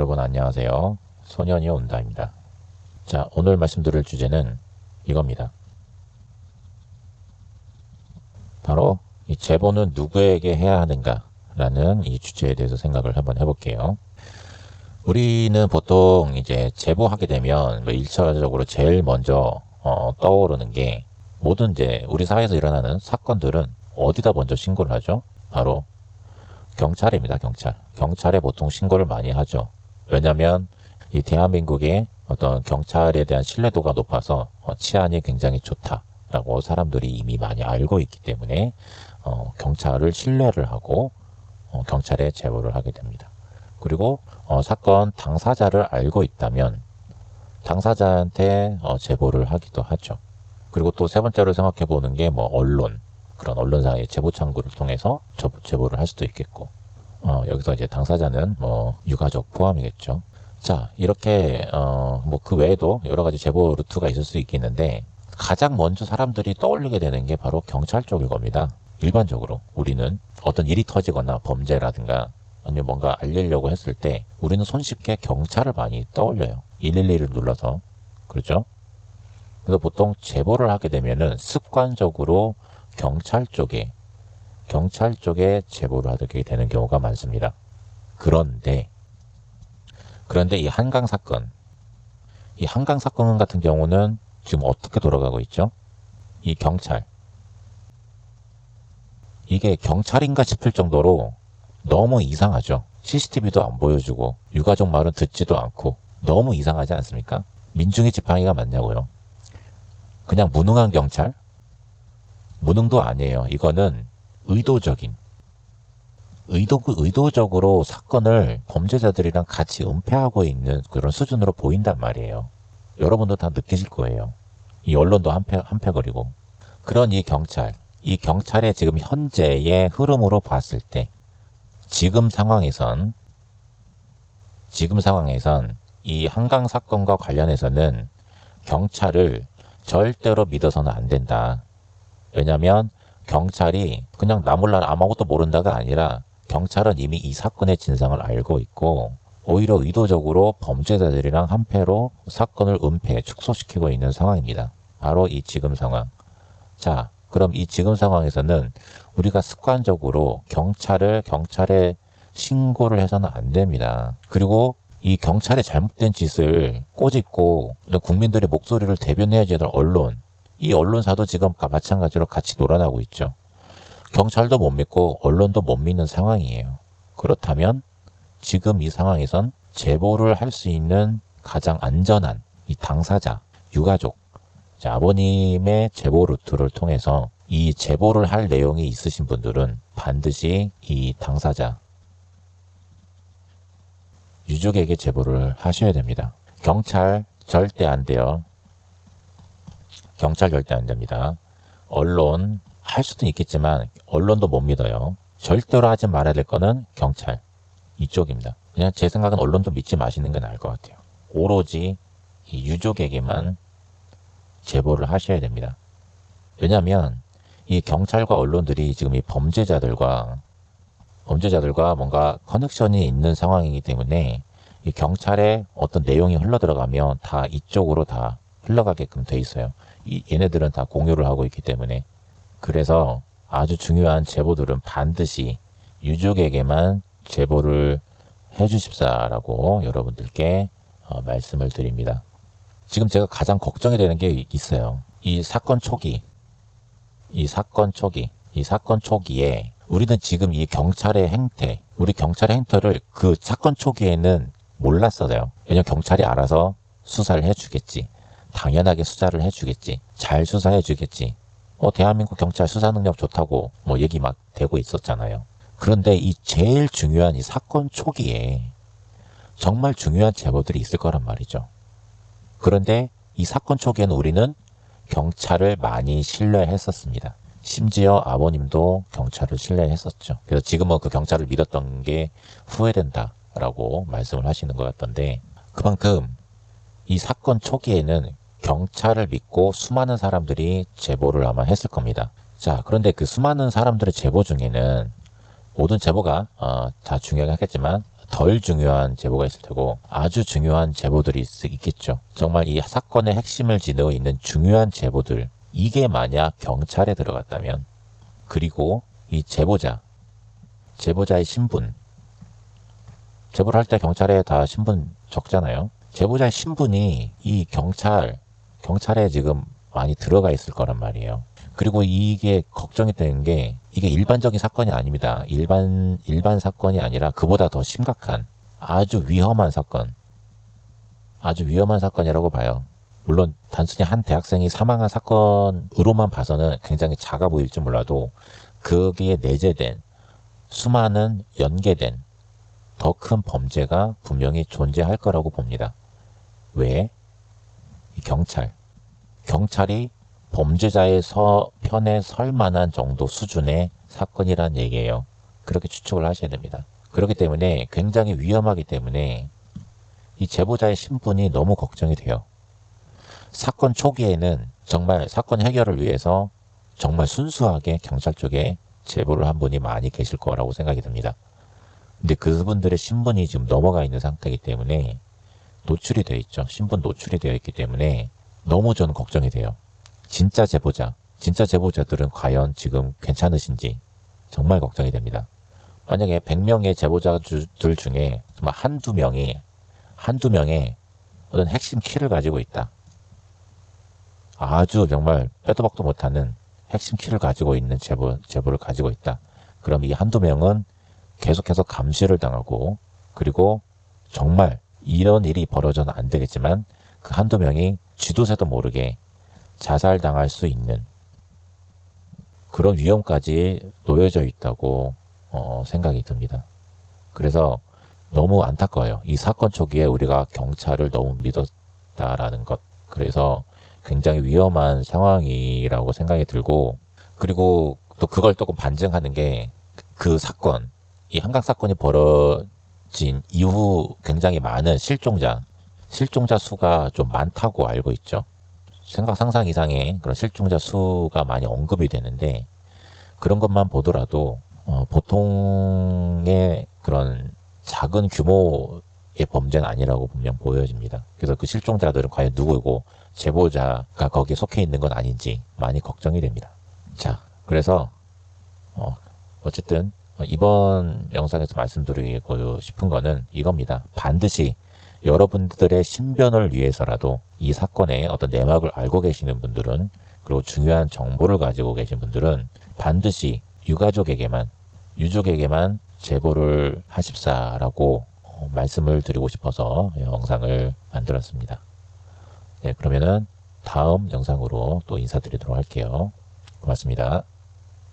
여러분 안녕하세요. 소년이 온다입니다. 자, 오늘 말씀드릴 주제는 이겁니다. 바로 이 제보는 누구에게 해야 하는가 라는 이 주제에 대해서 생각을 한번 해볼게요. 우리는 보통 이제 제보하게 되면 1차적으로 제일 먼저 떠오르는 게 모든 이제 우리 사회에서 일어나는 사건들은 어디다 먼저 신고를 하죠? 바로 경찰입니다. 경찰에 보통 신고를 많이 하죠. 왜냐하면 이 대한민국의 어떤 경찰에 대한 신뢰도가 높아서 치안이 굉장히 좋다라고 사람들이 이미 많이 알고 있기 때문에 경찰을 신뢰를 하고 경찰에 제보를 하게 됩니다. 그리고 사건 당사자를 알고 있다면 당사자한테 제보를 하기도 하죠. 그리고 또 세 번째로 생각해 보는 게 언론, 그런 언론사의 제보 창구를 통해서 제보를 할 수도 있겠고, 여기서 이제 당사자는 유가족 포함이겠죠. 자, 이렇게 그 외에도 여러 가지 제보 루트가 있을 수 있겠는데 가장 먼저 사람들이 떠올리게 되는 게 바로 경찰 쪽일 겁니다. 일반적으로 우리는 어떤 일이 터지거나 범죄라든가 아니면 뭔가 알리려고 했을 때 우리는 손쉽게 경찰을 많이 떠올려요. 112를 눌러서. 그렇죠? 그래서 보통 제보를 하게 되면은 습관적으로 경찰 쪽에 제보를 하게 되는 경우가 많습니다. 그런데 이 한강 사건 같은 경우는 지금 어떻게 돌아가고 있죠? 이 경찰, 이게 경찰인가 싶을 정도로 너무 이상하죠. CCTV도 안 보여주고 유가족 말은 듣지도 않고 너무 이상하지 않습니까? 민중의 지팡이가 맞냐고요. 그냥 무능한 경찰? 무능도 아니에요. 이거는 의도적으로 사건을 범죄자들이랑 같이 은폐하고 있는 그런 수준으로 보인단 말이에요. 여러분도 다 느끼실 거예요. 이 언론도 한패거리고. 그런 이 경찰의 지금 현재의 흐름으로 봤을 때 지금 상황에선 이 한강 사건과 관련해서는 경찰을 절대로 믿어서는 안 된다. 왜냐면 경찰이 그냥 나 몰라 아무것도 모른다가 아니라 경찰은 이미 이 사건의 진상을 알고 있고 오히려 의도적으로 범죄자들이랑 한패로 사건을 축소시키고 있는 상황입니다. 바로 이 지금 상황. 자, 그럼 이 지금 상황에서는 우리가 습관적으로 경찰에 신고를 해서는 안 됩니다. 그리고 이 경찰의 잘못된 짓을 꼬집고 국민들의 목소리를 대변해야 되는 언론, 이 언론사도 지금 마찬가지로 같이 놀아나고 있죠. 경찰도 못 믿고 언론도 못 믿는 상황이에요. 그렇다면 지금 이 상황에선 제보를 할 수 있는 가장 안전한 이 당사자, 유가족, 아버님의 제보 루트를 통해서 이 제보를 할 내용이 있으신 분들은 반드시 이 당사자, 유족에게 제보를 하셔야 됩니다. 경찰 절대 안 돼요. 경찰 절대 안 됩니다. 언론 할 수도 있겠지만 언론도 못 믿어요. 절대로 하지 말아야 될 거는 경찰 이쪽입니다. 그냥 제 생각은 언론도 믿지 마시는 게 나을 것 같아요. 오로지 이 유족에게만 제보를 하셔야 됩니다. 왜냐하면 이 경찰과 언론들이 지금 이 범죄자들과 뭔가 커넥션이 있는 상황이기 때문에 이 경찰에 어떤 내용이 흘러들어가면 다 이쪽으로 다 흘러가게끔 돼 있어요. 얘네들은 다 공유를 하고 있기 때문에. 그래서 아주 중요한 제보들은 반드시 유족에게만 제보를 해주십사라고 여러분들께 말씀을 드립니다. 지금 제가 가장 걱정이 되는 게 있어요. 이 사건 초기에 우리는 지금 이 경찰의 행태를 그 사건 초기에는 몰랐어요. 왜냐면 경찰이 알아서 수사를 해주겠지. 당연하게 수사를 해주겠지. 잘 수사해주겠지. 대한민국 경찰 수사 능력 좋다고 얘기 막 되고 있었잖아요. 그런데 이 제일 중요한 이 사건 초기에 정말 중요한 제보들이 있을 거란 말이죠. 그런데 이 사건 초기에는 우리는 경찰을 많이 신뢰했었습니다. 심지어 아버님도 경찰을 신뢰했었죠. 그래서 지금은 그 경찰을 믿었던 게 후회된다라고 말씀을 하시는 것 같던데, 그만큼 이 사건 초기에는 경찰을 믿고 수많은 사람들이 제보를 아마 했을 겁니다. 자, 그런데 그 수많은 사람들의 제보 중에는 모든 제보가 다 중요하겠지만 덜 중요한 제보가 있을 테고 아주 중요한 제보들이 있겠죠. 정말 이 사건의 핵심을 지니고 있는 중요한 제보들, 이게 만약 경찰에 들어갔다면, 그리고 이 제보자의 신분, 제보를 할 때 경찰에 다 신분 적잖아요. 제보자의 신분이 이 경찰에 지금 많이 들어가 있을 거란 말이에요. 그리고 이게 걱정이 되는 게, 이게 일반적인 사건이 아닙니다. 일반 사건이 아니라 그보다 더 심각한 아주 위험한 사건이라고 봐요. 물론 단순히 한 대학생이 사망한 사건으로만 봐서는 굉장히 작아 보일지 몰라도 거기에 내재된 수많은 연계된 더 큰 범죄가 분명히 존재할 거라고 봅니다. 왜? 경찰이 범죄자의 편에 설 만한 정도 수준의 사건이란 얘기예요. 그렇게 추측을 하셔야 됩니다. 그렇기 때문에 굉장히 위험하기 때문에 이 제보자의 신분이 너무 걱정이 돼요. 사건 초기에는 정말 사건 해결을 위해서 정말 순수하게 경찰 쪽에 제보를 한 분이 많이 계실 거라고 생각이 듭니다. 근데 그분들의 신분이 지금 넘어가 있는 상태이기 때문에 노출이 되어 있죠. 신분 노출이 되어 있기 때문에 너무 저는 걱정이 돼요. 진짜 제보자들은 과연 지금 괜찮으신지 정말 걱정이 됩니다. 만약에 100명의 제보자들 중에 정말 한두 명의 어떤 핵심 키를 가지고 있다. 아주 정말 빼도 박도 못하는 핵심 키를 가지고 있는 제보를 가지고 있다. 그럼 이 한두 명은 계속해서 감시를 당하고, 그리고 정말 이런 일이 벌어져는 안 되겠지만 그 한두 명이 쥐도새도 모르게 자살당할 수 있는 그런 위험까지 놓여져 있다고 생각이 듭니다. 그래서 너무 안타까워요. 이 사건 초기에 우리가 경찰을 너무 믿었다라는 것. 그래서 굉장히 위험한 상황이라고 생각이 들고, 그리고 또 그걸 조금 반증하는 게 그 사건, 이 한강 사건이 벌어진 이후 굉장히 많은 실종자 수가 좀 많다고 알고 있죠. 상상 이상의 그런 실종자 수가 많이 언급이 되는데, 그런 것만 보더라도 보통의 그런 작은 규모의 범죄는 아니라고 분명 보여집니다. 그래서 그 실종자들은 과연 누구이고 제보자가 거기에 속해 있는 건 아닌지 많이 걱정이 됩니다. 자, 그래서 어쨌든 이번 영상에서 말씀드리고 싶은 거는 이겁니다. 반드시 여러분들의 신변을 위해서라도 이 사건의 어떤 내막을 알고 계시는 분들은, 그리고 중요한 정보를 가지고 계신 분들은 반드시 유족에게만 제보를 하십사라고 말씀을 드리고 싶어서 영상을 만들었습니다. 네, 그러면은 다음 영상으로 또 인사드리도록 할게요. 고맙습니다.